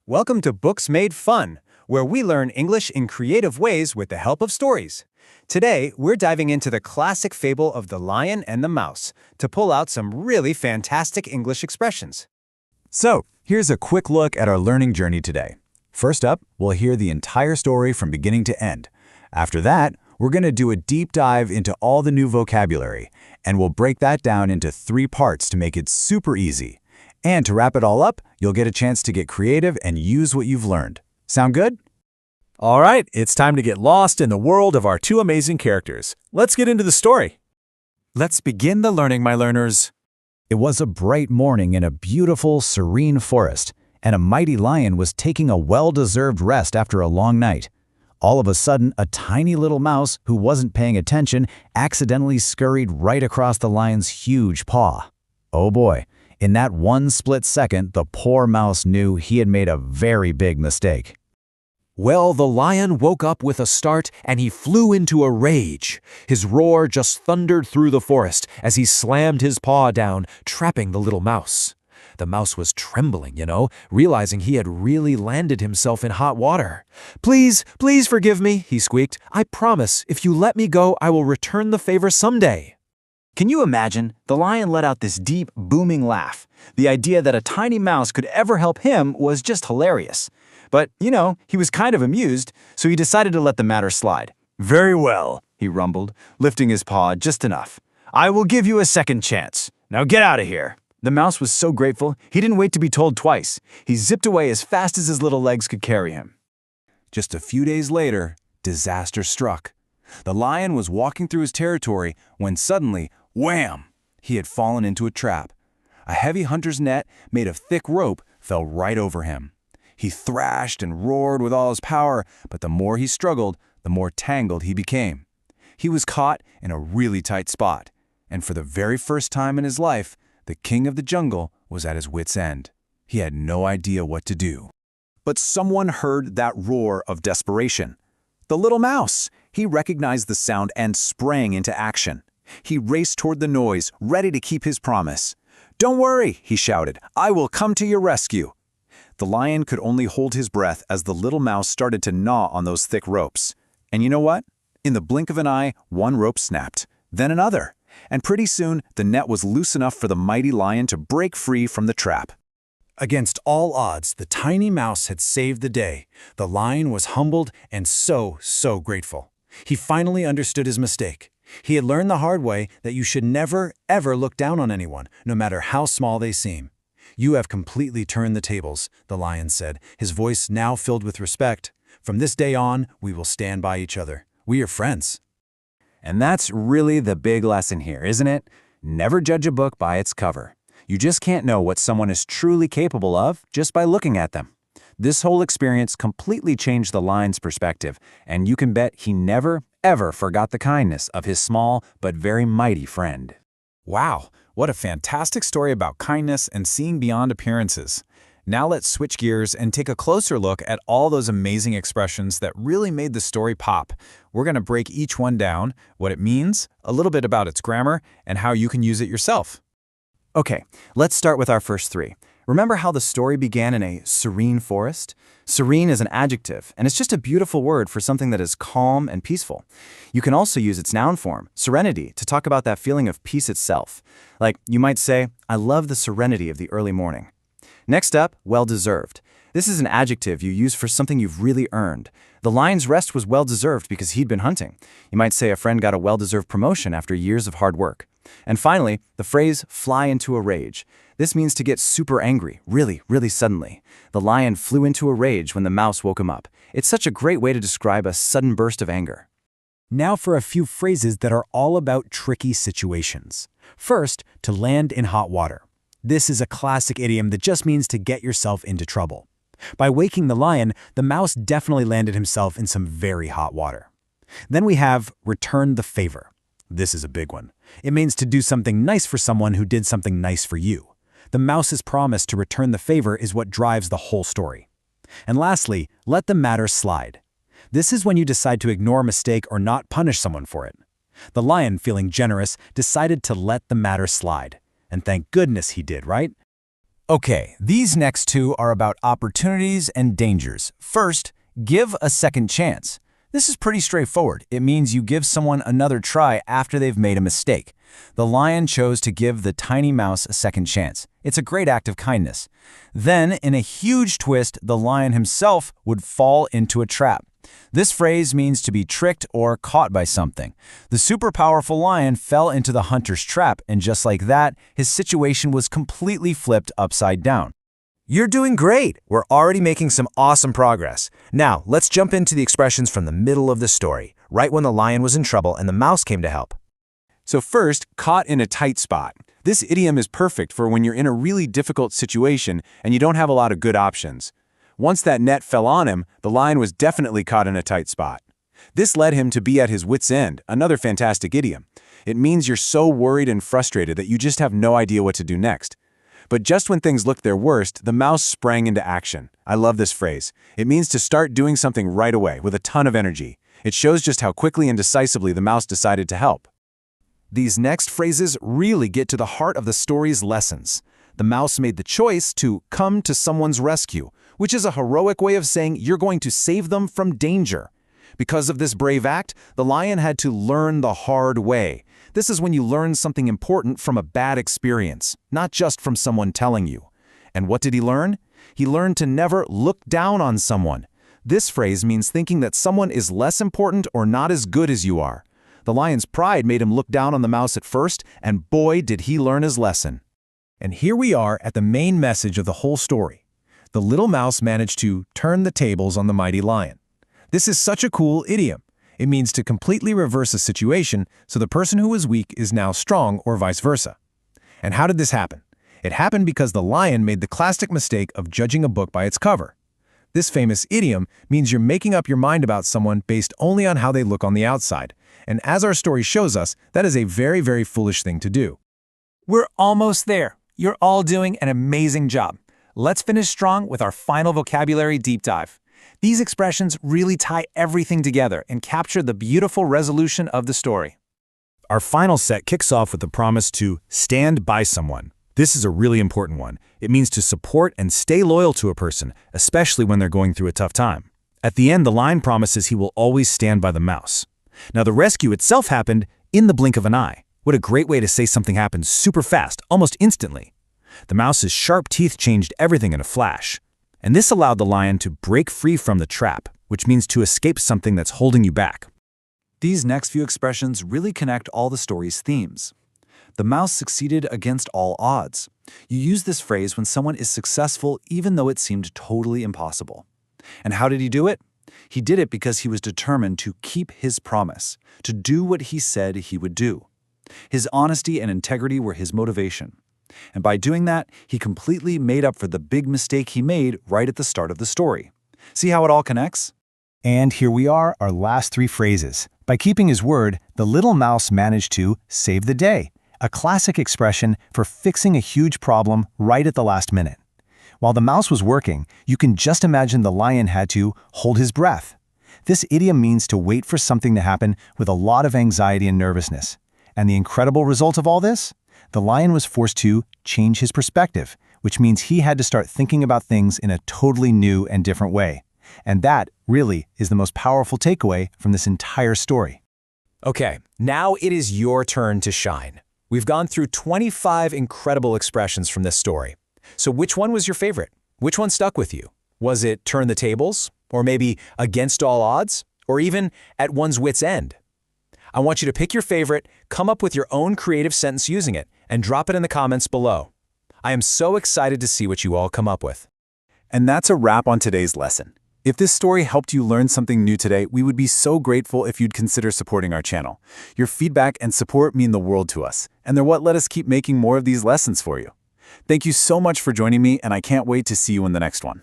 Welcome to Books Made Fun, where we learn English in creative ways with the help of stories. Today, we're diving into the classic fable of the lion and the mouse to pull out some really fantastic English expressions. So, here's a quick look at our learning journey today. First up, we'll hear the entire story from beginning to end. After that, we're going to do a deep dive into all the new vocabulary, and we'll break that down into 3 parts to make it super easy. And to wrap it all up, you'll get a chance to get creative and use what you've learned. Sound good? All right, it's time to get lost in the world of our 2 amazing characters. Let's get into the story. Let's begin the learning, my learners. It was a bright morning in a beautiful, serene forest, and a mighty lion was taking a well-deserved rest after a long night. All of a sudden, a tiny little mouse who wasn't paying attention accidentally scurried right across the lion's huge paw. Oh boy, in that one split second, the poor mouse knew he had made a very big mistake. Well, the lion woke up with a start and he flew into a rage. His roar just thundered through the forest as he slammed his paw down, trapping the little mouse. The mouse was trembling, realizing he had really landed himself in hot water. Please forgive me, he squeaked. I promise, if you let me go, I will return the favor someday. Can you imagine? The lion let out this deep, booming laugh. The idea that a tiny mouse could ever help him was just hilarious. But, he was kind of amused, so he decided to let the matter slide. Very well, he rumbled, lifting his paw just enough. I will give you a second chance. Now get out of here. The mouse was so grateful, he didn't wait to be told twice. He zipped away as fast as his little legs could carry him. Just a few days later, disaster struck. The lion was walking through his territory when suddenly, wham! He had fallen into a trap. A heavy hunter's net made of thick rope fell right over him. He thrashed and roared with all his power, but the more he struggled, the more tangled he became. He was caught in a really tight spot, and for the very first time in his life, the king of the jungle was at his wit's end. He had no idea what to do. But someone heard that roar of desperation. The little mouse! He recognized the sound and sprang into action. He raced toward the noise, ready to keep his promise. "Don't worry," he shouted. "I will come to your rescue." The lion could only hold his breath as the little mouse started to gnaw on those thick ropes. And you know what? In the blink of an eye, one rope snapped, then another. And pretty soon, the net was loose enough for the mighty lion to break free from the trap. Against all odds, the tiny mouse had saved the day. The lion was humbled and so grateful. He finally understood his mistake. He had learned the hard way that you should never, ever look down on anyone, no matter how small they seem. "You have completely turned the tables," the lion said, his voice now filled with respect. "From this day on, we will stand by each other. We are friends." And that's really the big lesson here, isn't it? Never judge a book by its cover. You just can't know what someone is truly capable of just by looking at them. This whole experience completely changed the lion's perspective, and you can bet he never, ever forgot the kindness of his small but very mighty friend. Wow, what a fantastic story about kindness and seeing beyond appearances. Now let's switch gears and take a closer look at all those amazing expressions that really made the story pop. We're going to break each one down, what it means, a little bit about its grammar, and how you can use it yourself. Okay, let's start with our first 3. Remember how the story began in a serene forest? Serene is an adjective, and it's just a beautiful word for something that is calm and peaceful. You can also use its noun form, serenity, to talk about that feeling of peace itself. Like, you might say, "I love the serenity of the early morning." Next up, well-deserved. This is an adjective you use for something you've really earned. The lion's rest was well-deserved because he'd been hunting. You might say a friend got a well-deserved promotion after years of hard work. And finally, the phrase "fly into a rage." This means to get super angry, really suddenly. The lion flew into a rage when the mouse woke him up. It's such a great way to describe a sudden burst of anger. Now for a few phrases that are all about tricky situations. First, to land in hot water. This is a classic idiom that just means to get yourself into trouble. By waking the lion, the mouse definitely landed himself in some very hot water. Then we have return the favor. This is a big one. It means to do something nice for someone who did something nice for you. The mouse's promise to return the favor is what drives the whole story. And lastly, let the matter slide. This is when you decide to ignore a mistake or not punish someone for it. The lion, feeling generous, decided to let the matter slide. And thank goodness he did, right? Okay, these next two are about opportunities and dangers. First, give a second chance. This is pretty straightforward. It means you give someone another try after they've made a mistake. The lion chose to give the tiny mouse a second chance. It's a great act of kindness. Then, in a huge twist, the lion himself would fall into a trap. This phrase means to be tricked or caught by something. The super powerful lion fell into the hunter's trap, and just like that, his situation was completely flipped upside down. You're doing great! We're already making some awesome progress. Now, let's jump into the expressions from the middle of the story, right when the lion was in trouble and the mouse came to help. So first, caught in a tight spot. This idiom is perfect for when you're in a really difficult situation and you don't have a lot of good options. Once that net fell on him, the lion was definitely caught in a tight spot. This led him to be at his wit's end, another fantastic idiom. It means you're so worried and frustrated that you just have no idea what to do next. But just when things looked their worst, the mouse sprang into action. I love this phrase. It means to start doing something right away with a ton of energy. It shows just how quickly and decisively the mouse decided to help. These next phrases really get to the heart of the story's lessons. The mouse made the choice to come to someone's rescue, which is a heroic way of saying you're going to save them from danger. Because of this brave act, the lion had to learn the hard way. This is when you learn something important from a bad experience, not just from someone telling you. And what did he learn? He learned to never look down on someone. This phrase means thinking that someone is less important or not as good as you are. The lion's pride made him look down on the mouse at first, and boy, did he learn his lesson. And here we are at the main message of the whole story. The little mouse managed to turn the tables on the mighty lion. This is such a cool idiom. It means to completely reverse a situation so the person who was weak is now strong or vice versa. And how did this happen? It happened because the lion made the classic mistake of judging a book by its cover. This famous idiom means you're making up your mind about someone based only on how they look on the outside. And as our story shows us, that is a very, very foolish thing to do. We're almost there. You're all doing an amazing job. Let's finish strong with our final vocabulary deep dive. These expressions really tie everything together and capture the beautiful resolution of the story. Our final set kicks off with the promise to stand by someone. This is a really important one. It means to support and stay loyal to a person, especially when they're going through a tough time. At the end, the lion promises he will always stand by the mouse. Now, the rescue itself happened in the blink of an eye. What a great way to say something happened super fast, almost instantly. The mouse's sharp teeth changed everything in a flash. And this allowed the lion to break free from the trap, which means to escape something that's holding you back. These next few expressions really connect all the story's themes. The mouse succeeded against all odds. You use this phrase when someone is successful even though it seemed totally impossible. And how did he do it? He did it because he was determined to keep his promise, to do what he said he would do. His honesty and integrity were his motivation. And by doing that, he completely made up for the big mistake he made right at the start of the story. See how it all connects? And here we are, our last three phrases. By keeping his word, the little mouse managed to save the day, a classic expression for fixing a huge problem right at the last minute. While the mouse was working, you can just imagine the lion had to hold his breath. This idiom means to wait for something to happen with a lot of anxiety and nervousness. And the incredible result of all this? The lion was forced to change his perspective, which means he had to start thinking about things in a totally new and different way. And that, really, is the most powerful takeaway from this entire story. Okay, now it is your turn to shine. We've gone through 25 incredible expressions from this story. So which one was your favorite? Which one stuck with you? Was it turn the tables? Or maybe against all odds? Or even at one's wit's end? I want you to pick your favorite, come up with your own creative sentence using it, and drop it in the comments below. I am so excited to see what you all come up with. And that's a wrap on today's lesson. If this story helped you learn something new today, we would be so grateful if you'd consider supporting our channel. Your feedback and support mean the world to us, and they're what let us keep making more of these lessons for you. Thank you so much for joining me, and I can't wait to see you in the next one.